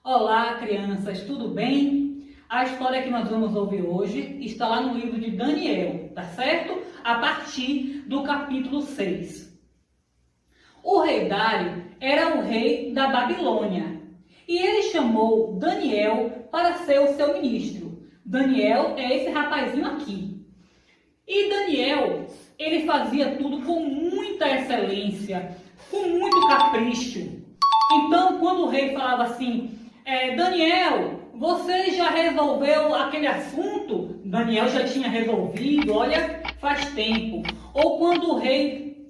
Olá, crianças, tudo bem? A história que nós vamos ouvir hoje está lá no livro de Daniel, tá certo? A partir do capítulo 6. O rei Dário era o rei da Babilônia e ele chamou Daniel para ser o seu ministro. Daniel é esse rapazinho aqui. E Daniel, ele fazia tudo com muita excelência, com muito capricho. Então, quando o rei falava assim, Daniel, você já resolveu aquele assunto? Daniel já tinha resolvido, olha, faz tempo. Ou quando o rei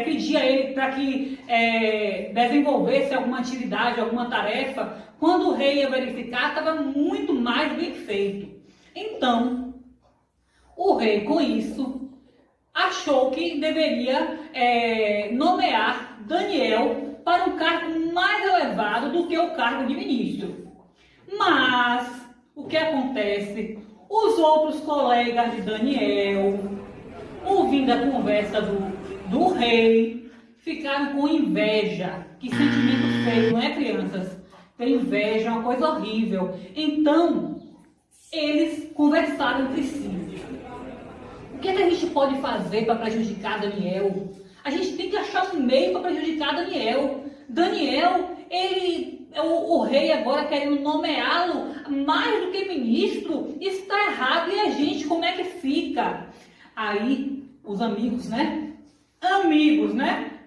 pedia a ele para que desenvolvesse alguma atividade, alguma tarefa, quando o rei ia verificar, estava muito mais bem feito. Então, o rei, com isso, achou que deveria nomear Daniel para um cargo mais elevado do que o cargo de ministro. Mas, o que acontece? Os outros colegas de Daniel, ouvindo a conversa do rei, ficaram com inveja. Que sentimento feio, não é, crianças? Ter inveja é uma coisa horrível. Então, eles conversaram entre si. O que a gente pode fazer para prejudicar Daniel? A gente tem que achar um meio para prejudicar Daniel. Daniel, o rei agora querendo nomeá-lo mais do que ministro, isso está errado. E a gente, como é que fica? Aí, os amigos,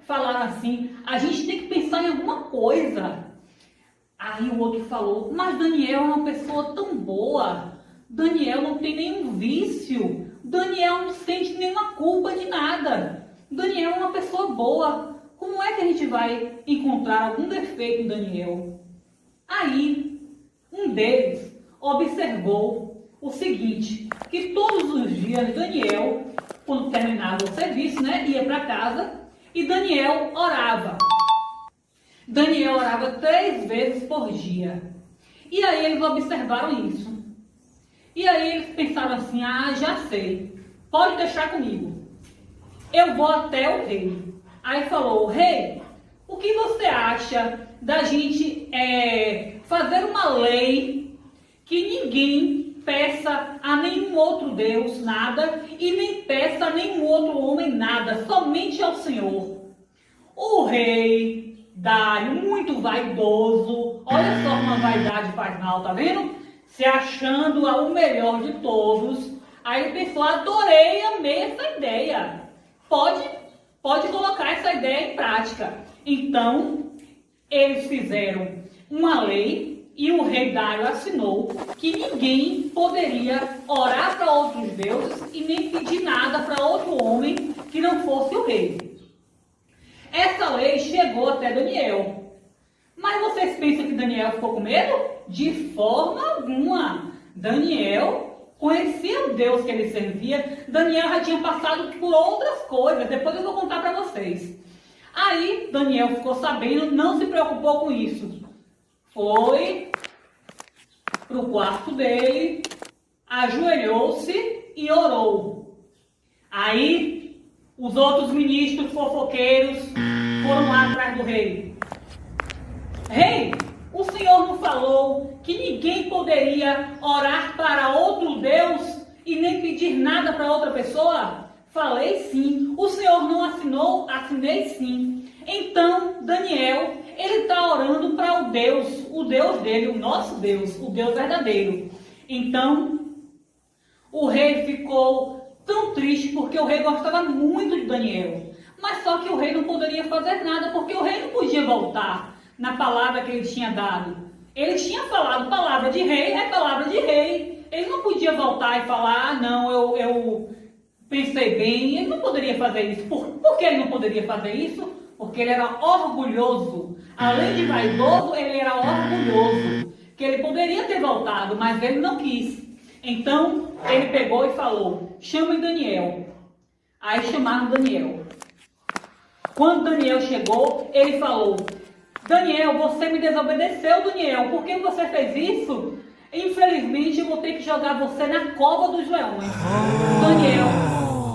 falaram assim, a gente tem que pensar em alguma coisa. Aí o outro falou, mas Daniel é uma pessoa tão boa. Daniel não tem nenhum vício. Daniel não sente nenhuma culpa de nada. Daniel é uma pessoa boa. Como é que a gente vai encontrar algum defeito em Daniel? Aí, um deles observou o seguinte, que todos os dias Daniel, quando terminava o serviço, ia para casa e Daniel orava. Daniel orava 3 vezes por dia. E aí eles observaram isso. E aí eles pensaram assim, já sei, pode deixar comigo. Eu vou até o rei. Aí falou, rei, o que você acha da gente fazer uma lei que ninguém peça a nenhum outro Deus nada e nem peça a nenhum outro homem nada, somente ao Senhor? O rei Dário, muito vaidoso, olha só como a vaidade faz mal, tá vendo? Se achando o melhor de todos. Aí ele pensou, adorei, amei essa ideia. Pode colocar essa ideia em prática. Então, eles fizeram uma lei e o rei Dário assinou que ninguém poderia orar para outros deuses e nem pedir nada para outro homem que não fosse o rei. Essa lei chegou até Daniel. Mas vocês pensam que Daniel ficou com medo? De forma alguma. Daniel conhecia o Deus que ele servia. Daniel já tinha passado por outras coisas. Depois eu vou contar para vocês. Aí Daniel ficou sabendo, não se preocupou com isso. Foi para o quarto dele, ajoelhou-se e orou. Aí os outros ministros fofoqueiros foram lá atrás do rei. Rei, o Senhor não falou que ninguém poderia orar para outro Deus e nem pedir nada para outra pessoa? Falei sim. O Senhor não assinou? Assinei sim. Então, Daniel, ele está orando para o Deus dele, o nosso Deus, o Deus verdadeiro. Então, o rei ficou tão triste porque o rei gostava muito de Daniel. Mas só que o rei não poderia fazer nada porque o rei não podia voltar na palavra que ele tinha dado. Ele tinha falado, palavra de rei é palavra de rei. Ele não podia voltar e falar, não, eu pensei bem. Ele não poderia fazer isso. Por que ele não poderia fazer isso? Porque ele era orgulhoso. Além de vaidoso, ele era orgulhoso. Que ele poderia ter voltado, mas ele não quis. Então, ele pegou e falou, chamem Daniel. Aí chamaram Daniel. Quando Daniel chegou, ele falou, Daniel, você me desobedeceu, Daniel. Por que você fez isso? Infelizmente, eu vou ter que jogar você na cova dos leões. Daniel,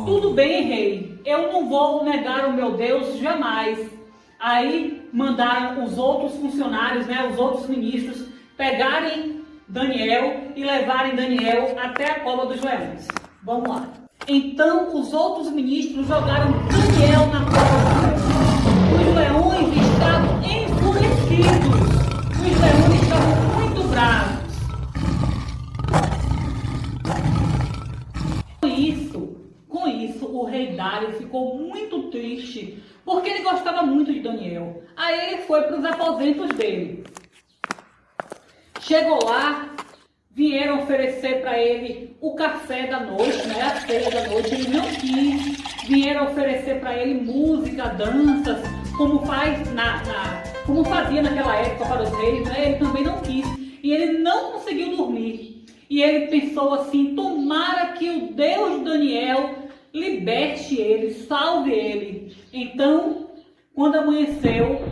tudo bem, rei. Eu não vou negar o meu Deus jamais. Aí mandaram os outros funcionários, né, os outros ministros, pegarem Daniel e levarem Daniel até a cova dos leões. Vamos lá. Então os outros ministros jogaram Daniel na cova dos leões. Os leões estavam enfurecidos. Os leões estavam muito bravos. Com isso, o rei Dário ficou muito triste, porque ele gostava muito de Daniel. Aí ele foi para os aposentos dele. Chegou lá, vieram oferecer para ele o café da noite, né, a ceia da noite. Ele não quis. Vieram oferecer para ele música, danças, como fazia naquela época para os reis, né? Ele também não quis. E ele não conseguiu dormir. E ele pensou assim: tomara que o Deus de Daniel liberte ele, salve ele. Então, quando amanheceu,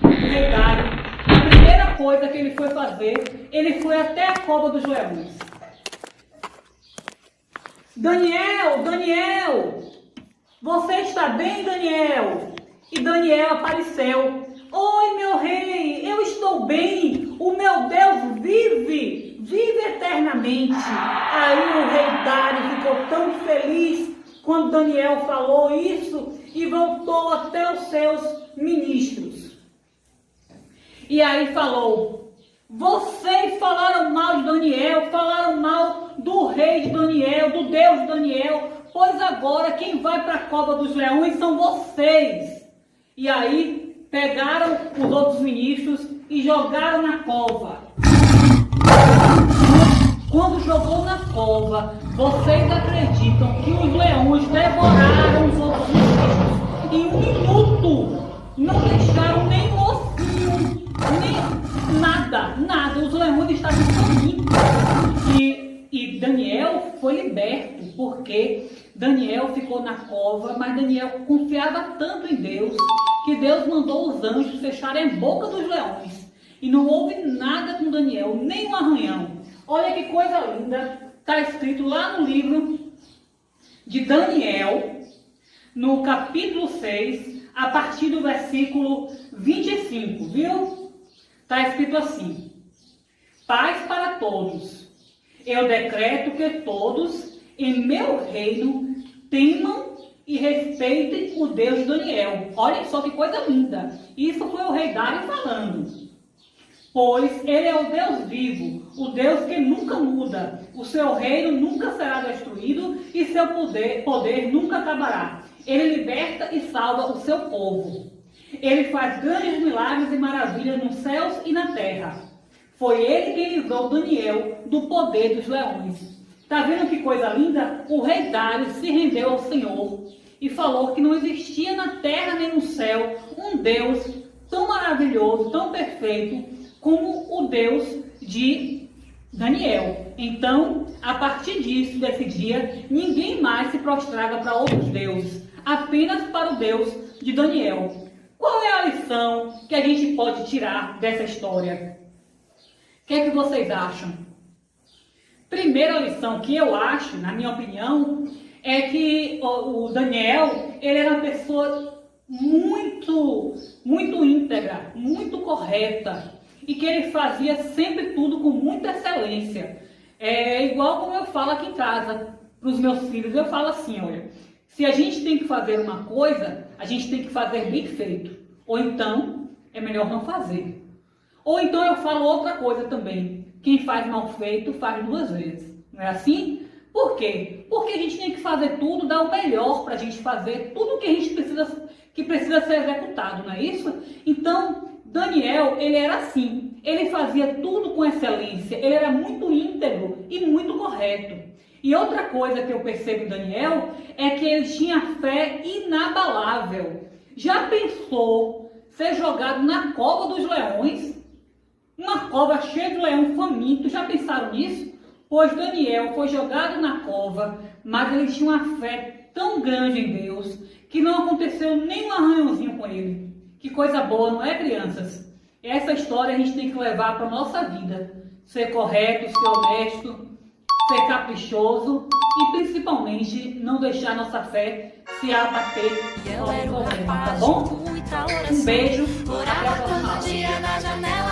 o rei Dário, a primeira coisa que ele foi fazer, ele foi até a cova dos leões. Daniel, Daniel, você está bem, Daniel? E Daniel apareceu. Oi, meu rei, eu estou bem. O meu Deus vive eternamente. Aí o rei Dário ficou tão feliz quando Daniel falou isso e voltou até os seus ministros. E aí falou: vocês falaram mal de Daniel, falaram mal do rei de Daniel, do Deus de Daniel, pois agora quem vai para a cova dos leões são vocês. E aí pegaram os outros ministros e jogaram na cova. Quando jogou na cova, vocês acreditam que os leões devoraram os outros ministros em 1 minuto? Não deixaram nem ossinho, nem nada. Os leões estavam famintos. E Daniel foi liberto, porque Daniel ficou na cova, mas Daniel confiava tanto em Deus, que Deus mandou os anjos fecharem a boca dos leões. E não houve nada com Daniel, nem um arranhão. Olha que coisa linda, está escrito lá no livro de Daniel, no capítulo 6, a partir do versículo 25, viu? Está escrito assim: paz para todos. Eu decreto que todos em meu reino temam e respeitem o Deus de Daniel. Olha só que coisa linda. Isso foi o rei Dário falando. Pois ele é o Deus vivo, o Deus que nunca muda. O seu reino nunca será destruído e seu poder nunca acabará. Ele liberta e salva o seu povo. Ele faz grandes milagres e maravilhas nos céus e na terra. Foi ele quem livrou Daniel do poder dos leões. Está vendo que coisa linda? O rei Dário se rendeu ao Senhor e falou que não existia na terra nem no céu um Deus tão maravilhoso, tão perfeito, como o Deus de Daniel. Então, a partir disso, desse dia, ninguém mais se prostrava para outros deuses, apenas para o Deus de Daniel. Qual é a lição que a gente pode tirar dessa história? O que é que vocês acham? Primeira lição que eu acho, na minha opinião, é que o Daniel, ele era uma pessoa muito íntegra, muito correta, e que ele fazia sempre tudo com muita excelência. É igual como eu falo aqui em casa para os meus filhos. Eu falo assim: olha, se a gente tem que fazer uma coisa, a gente tem que fazer bem feito. Ou então, é melhor não fazer. Ou então eu falo outra coisa também: quem faz mal feito, faz 2 vezes. Não é assim? Por quê? Porque a gente tem que fazer tudo, dar o melhor para a gente fazer tudo que a gente precisa ser executado, não é isso? Então, Daniel, ele era assim, ele fazia tudo com excelência, ele era muito íntegro e muito correto. E outra coisa que eu percebo em Daniel é que ele tinha fé inabalável. Já pensou ser jogado na cova dos leões? Uma cova cheia de leão faminto, já pensaram nisso? Pois Daniel foi jogado na cova, mas ele tinha uma fé tão grande em Deus que não aconteceu nem um arranhãozinho com ele. Que coisa boa, não é, crianças? Essa história a gente tem que levar para a nossa vida. Ser correto, ser honesto, ser caprichoso e principalmente não deixar nossa fé se abater. Eu era um tá rapaz bom? de muita oração. Um beijo. Orava Até a todo próxima. dia na janela.